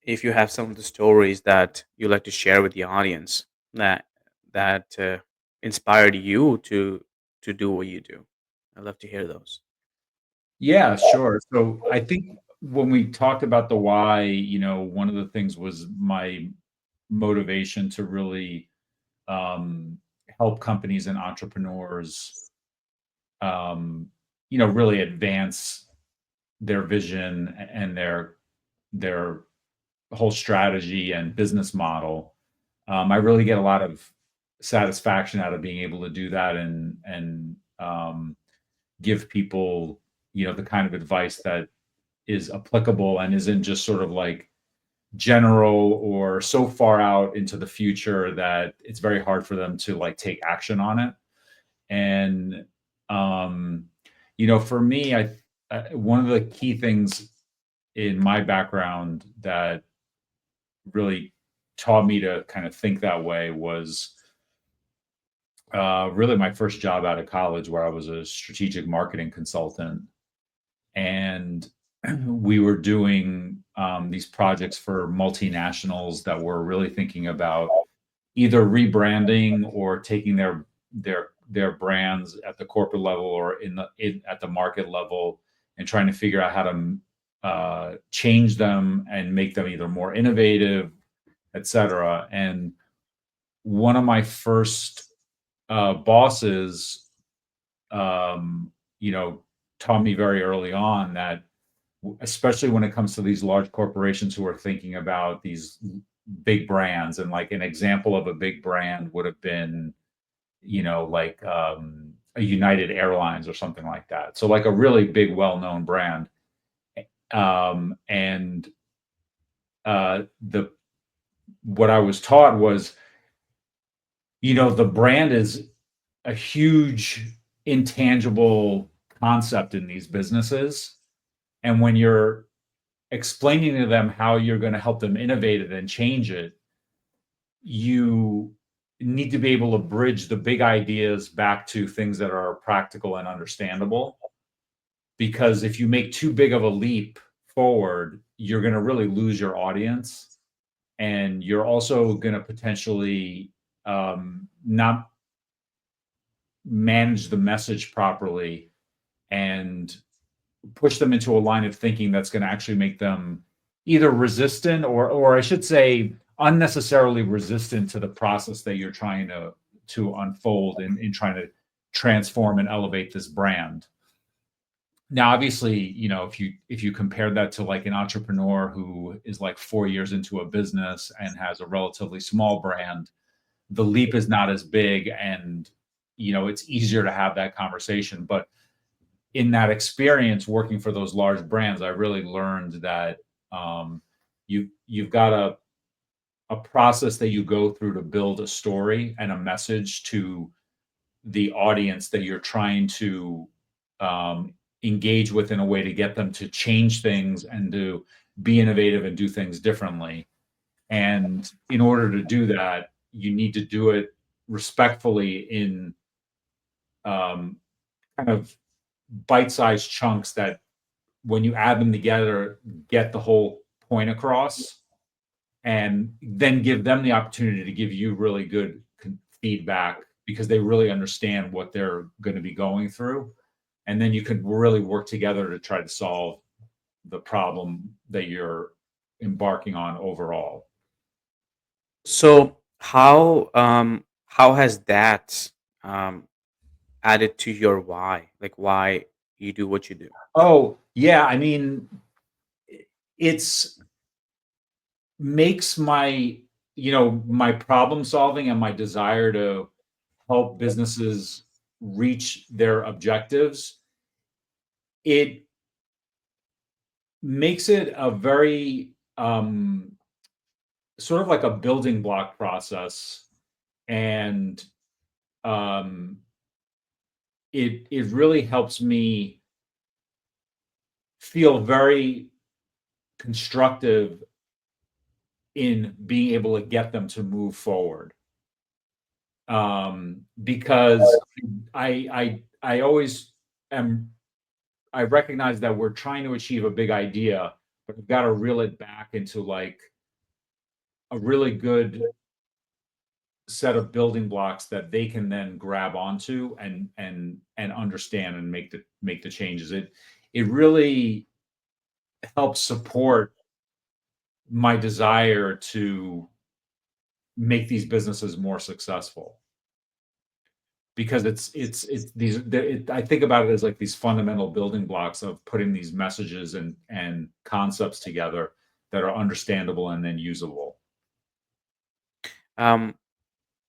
if you have some of the stories that you like to share with the audience that inspired you to do what you do. I'd love to hear those. Yeah, sure. So I think when we talked about the why, one of the things was my motivation to really um, help companies and entrepreneurs, um, really advance their vision and their whole strategy and business model. I really get a lot of satisfaction out of being able to do that and give people, the kind of advice that is applicable and isn't just sort of like general or so far out into the future that it's very hard for them to like take action on it. And um, for me, one of the key things in my background that really taught me to kind of think that way was really my first job out of college, where I was a strategic marketing consultant, and we were doing these projects for multinationals that were really thinking about either rebranding or taking their brands at the corporate level or at the market level, and trying to figure out how to change them and make them either more innovative, etc. And one of my first bosses, um, you know, taught me very early on that, especially when it comes to these large corporations who are thinking about these big brands, and like an example of a big brand would have been, like a United Airlines or something like that. So like a really big, well-known brand. And the what I was taught was, the brand is a huge intangible concept in these businesses. And when you're explaining to them how you're going to help them innovate it and change it, you need to be able to bridge the big ideas back to things that are practical and understandable. Because if you make too big of a leap forward, you're going to really lose your audience. And you're also going to potentially not manage the message properly and push them into a line of thinking that's going to actually make them either resistant, or I should say unnecessarily resistant to the process that you're trying to unfold in trying to transform and elevate this brand. Now, obviously, if you compare that to like an entrepreneur who is like 4 years into a business and has a relatively small brand, the leap is not as big, and it's easier to have that conversation. But in that experience working for those large brands, I really learned that you've got a process that you go through to build a story and a message to the audience that you're trying to engage with, in a way to get them to change things and to be innovative and do things differently. And in order to do that, you need to do it respectfully in kind of bite-sized chunks that, when you add them together, get the whole point across, and then give them the opportunity to give you really good feedback, because they really understand what they're going to be going through. And then you can really work together to try to solve the problem that you're embarking on overall. So how has that um, added to your why? Like why you do what you do? Oh, yeah. I mean, it's makes my problem solving and my desire to help businesses reach their objectives, it makes it a very sort of like a building block process. And um, it really helps me feel very constructive in being able to get them to move forward. Because I always am I recognize that we're trying to achieve a big idea, but we've got to reel it back into like a really good set of building blocks that they can then grab onto and understand and make the changes. It really helps support my desire to make these businesses more successful because it's these I think about it as like these fundamental building blocks of putting these messages and concepts together that are understandable and then usable. Um,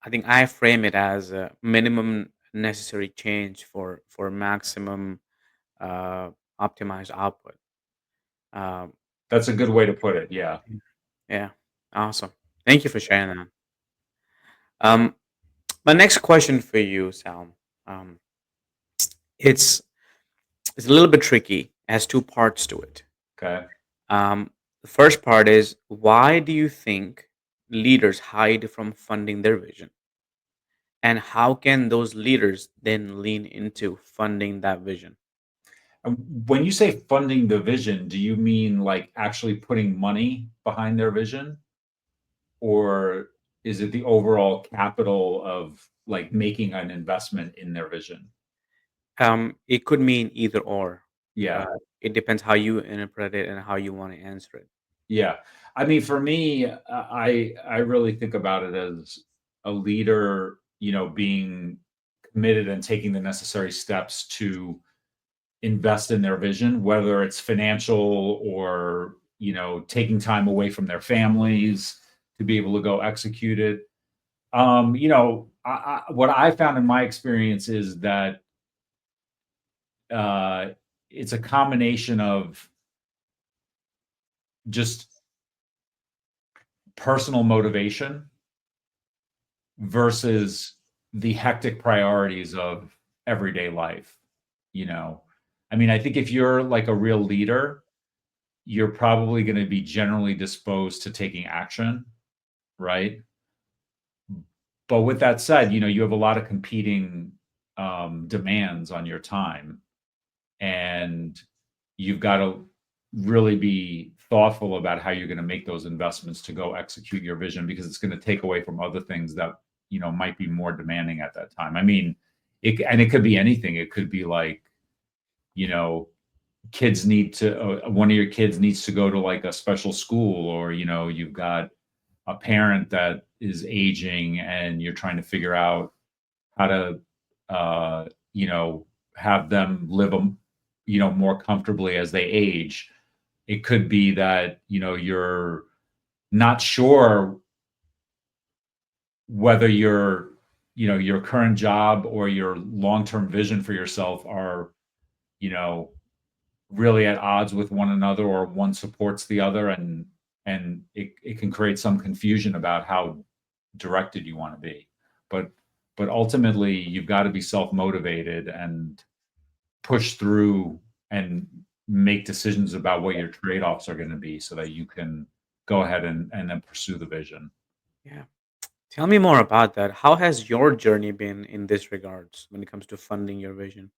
I think I frame it as a minimum necessary change for maximum uh, optimized output. Um, That's a good way to put it. Yeah. yeah, awesome. Thank you for sharing that. Um, my next question for you, Sal, um, it's it's a little bit tricky. It has two parts to it. Okay. The first part is, why do you think leaders hide from funding their vision? And how can those leaders then lean into funding that vision? When you say funding the vision, do you mean like actually putting money behind their vision? Or is it the overall capital of like making an investment in their vision? It could mean either or. Uh, Yeah. it depends how you interpret it and how you want to answer it. Yeah. I mean, for me, I really think about it as a leader, being committed and taking the necessary steps to invest in their vision, whether it's financial or, taking time away from their families to be able to go execute it. What I found in my experience is that uh, it's a combination of just personal motivation versus the hectic priorities of everyday life. You know, I mean, I think if you're like a real leader, you're probably going to be generally disposed to taking action, right? But with that said, you have a lot of competing demands on your time, and you've got to really be thoughtful about how you're going to make those investments to go execute your vision because it's going to take away from other things that might be more demanding at that time. I mean, it could be anything. It could be like, you know kids need to one of your kids needs to go to like a special school, or you've got a parent that is aging and you're trying to figure out how to uh you know have them live more comfortably as they age. It could be that you're not sure whether your current job or your long-term vision for yourself are you know really at odds with one another, or one supports the other, and it can create some confusion about how directed you want to be. But ultimately you've got to be self-motivated and push through and make decisions about what your trade-offs are going to be so that you can go ahead and then pursue the vision. Yeah. Tell me more about that. How has your journey been in this regards when it comes to funding your vision?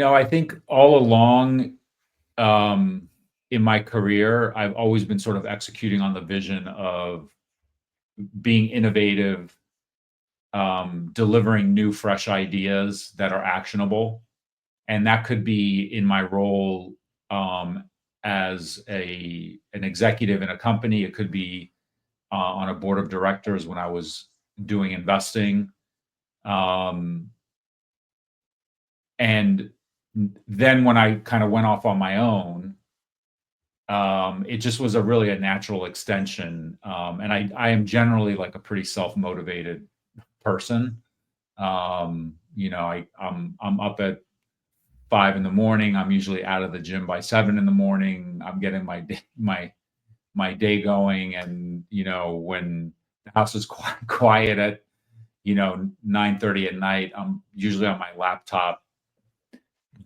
I think all along, um, in my career, I've always been sort of executing on the vision of being innovative, delivering new, fresh ideas that are actionable. And that could be in my role as an executive in a company. It could be on a board of directors when I was doing investing. Um, and then when I kind of went off on my own, it just was really a natural extension. And I am generally like a pretty self-motivated person. I'm up at 5 in the morning. I'm usually out of the gym by 7 in the morning. I'm getting my day going, and when the house is quiet at 9:30 at night, I'm usually on my laptop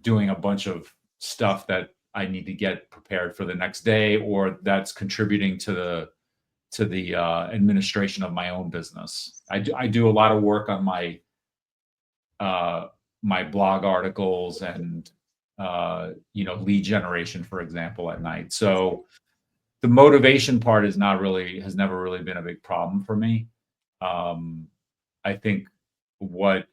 doing a bunch of stuff that I need to get prepared for the next day, or that's contributing to the administration of my own business. I do a lot of work on uh, my blog articles and lead generation, for example, at night. So the motivation part is not really has never really been a big problem for me. Um, I think what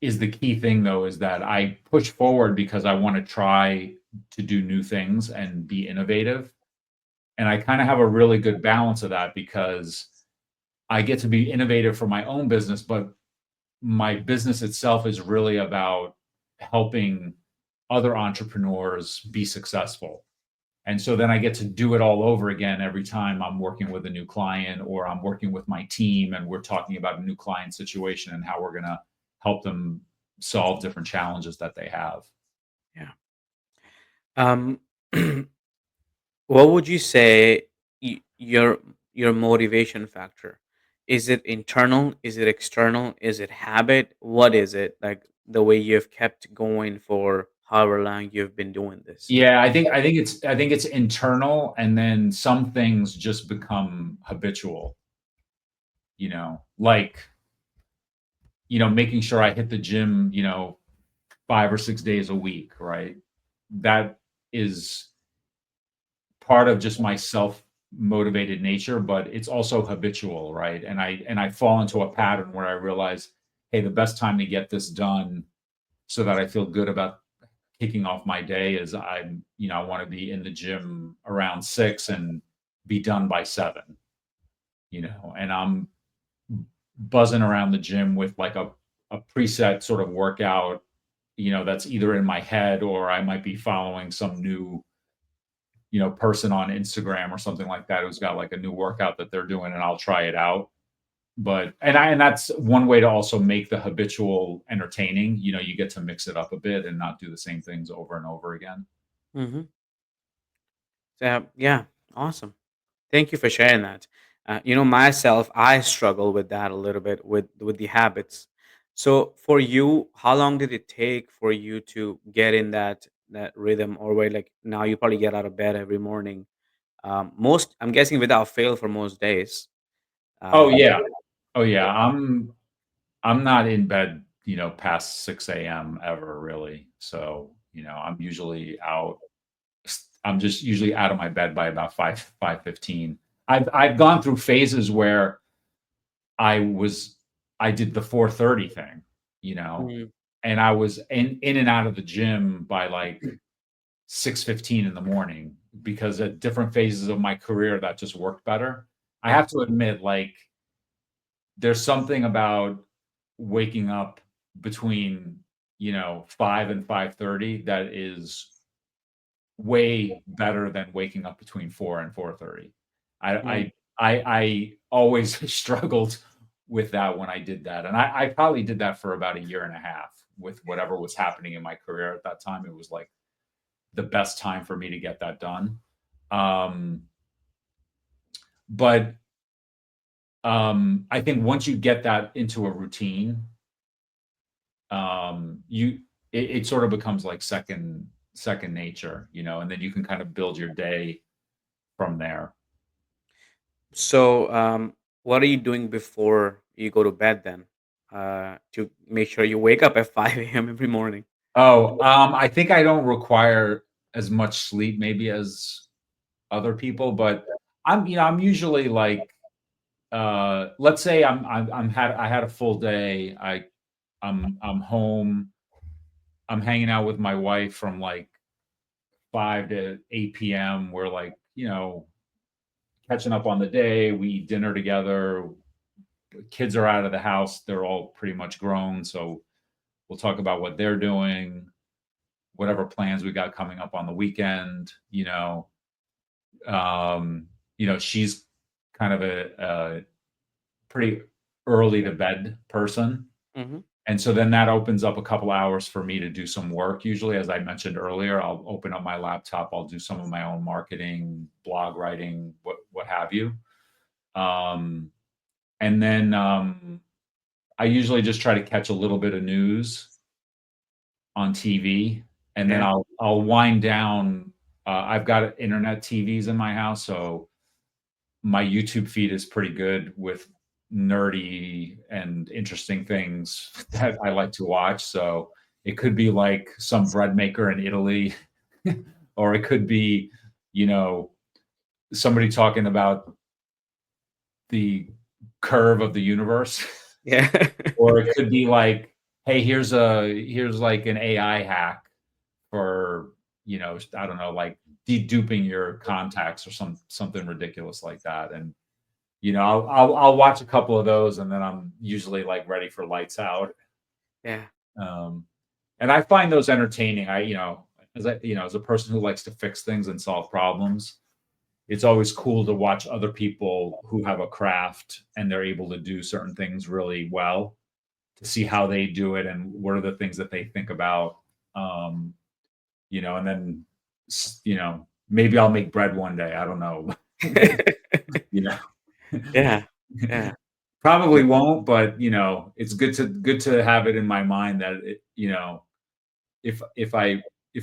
is the key thing though is that I push forward because I want to try to do new things and be innovative. And I kind of have a really good balance of that because I get to be innovative for my own business, but my business itself is really about helping other entrepreneurs be successful. And so then I get to do it all over again every time I'm working with a new client or I'm working with my team and we're talking about a new client situation and how we're going to help them solve different challenges that they have. Yeah. Um, what would you say your motivation factor? Is it internal? Is it external? Is it habit? What is it like the way you've kept going for however long you've been doing this? Yeah, I think it's internal and then some things just become habitual, like, making sure I hit the gym, 5 or 6 days a week, right? That is part of just my self-motivated nature, but it's also habitual, right? And I fall into a pattern where I realize, hey, the best time to get this done so that I feel good about kicking off my day is I want to be in the gym around 6 and be done by 7, and I'm buzzing around the gym with like a preset sort of workout, that's either in my head or I might be following some new person on Instagram or something like that who's got like a new workout that they're doing and I'll try it out. But and that's one way to also make the habitual entertaining. You get to mix it up a bit and not do the same things over and over again. Hmm. So yeah, awesome. Thank you for sharing that. Myself, I struggle with that a little bit with the habits. So for you, how long did it take for you to get in that rhythm, or where like now you probably get out of bed every morning? Most, I'm guessing, without fail for most days. Oh Um, yeah. Oh yeah. I'm not in bed, past 6 a.m. ever really. So, I'm usually out. I'm just usually out of my bed by about 5:15. I've gone through phases where I was I did the 4:30 thing, you know, mm, and I was in and out of the gym by like 6:15 in the morning because at different phases of my career that just worked better. I yeah. have to admit, like, there's something about waking up between, 5 and 5:30 that is way better than waking up between 4 and 4:30. I Mm, I I always struggled with that when I did that, and I probably did that for about a year and a half with whatever was happening in my career at that time. It was, like, the best time for me to get that done. Um, but, I think once you get that into a routine, you it sort of becomes like second nature, and then you can kind of build your day from there. so, what are you doing before you go to bed then, to make sure you wake up at 5 a.m. every morning? Oh, I think I don't require as much sleep maybe as other people, but I'm usually like, let's say I had a full day. I'm home. I'm hanging out with my wife from like 5 to 8 p.m. We're like, catching up on the day. We eat dinner together. Kids are out of the house. They're all pretty much grown, so we'll talk about what they're doing, whatever plans we got coming up on the weekend. Um, she's kind of a pretty early to bed person. Hmm. And so then that opens up a couple hours for me to do some work. Usually, as I mentioned earlier, I'll open up my laptop, I'll do some of my own marketing, blog writing, what have you. Um, and then I usually just try to catch a little bit of news on TV, and then Yeah. I'll wind down. I've got internet TVs in my house, so my YouTube feed is pretty good with nerdy and interesting things that I like to watch. So It could be like some bread maker in Italy, or it could be, you know, somebody talking about the curve of the universe. Yeah. Or it could be like, hey, here's like an AI hack for, I don't know, like deduping your contacts or something ridiculous like that. And I'll watch a couple of those, and then I'm usually like ready for lights out. Yeah. Um, and I find those entertaining. As a person who likes to fix things and solve problems, it's always cool to watch other people who have a craft and they're able to do certain things really well, to see how they do it and what are the things that they think about. Um, and then maybe I'll make bread one day. I don't know. you know. Yeah. Yeah. Probably won't, but it's good to have it in my mind that if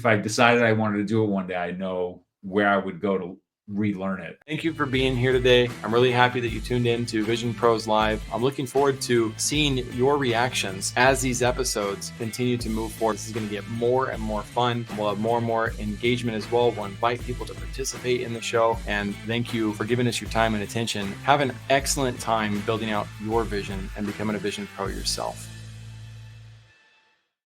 I decided I wanted to do it one day, I know where I would go to relearn it. Thank you for being here today. I'm really happy that you tuned in to Vision Pros Live. I'm looking forward to seeing your reactions as these episodes continue to move forward. This is going to get more and more fun. We'll have more and more engagement as well. We'll invite people to participate in the show. And thank you for giving us your time and attention. Have an excellent time building out your vision and becoming a Vision Pro yourself.